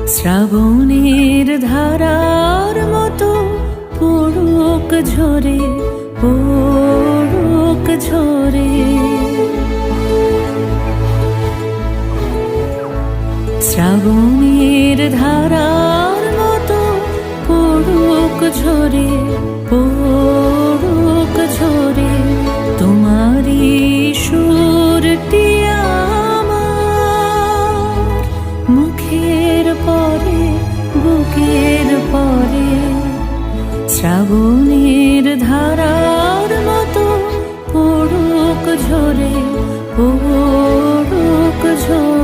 শ্রাবণের ধারার মতো পড়ুক ঝরে, পড়ুক ঝরে। শ্রাবণের ধারার মতো পড়ুক ঝরে, পড়ুক ঝরে। তোমারই সুরটি আমার মুখের পরে, বুকের পরে। শ্রাবণের ধারার মতো পড়ুক ঝরে, পড়ুক ঝরে।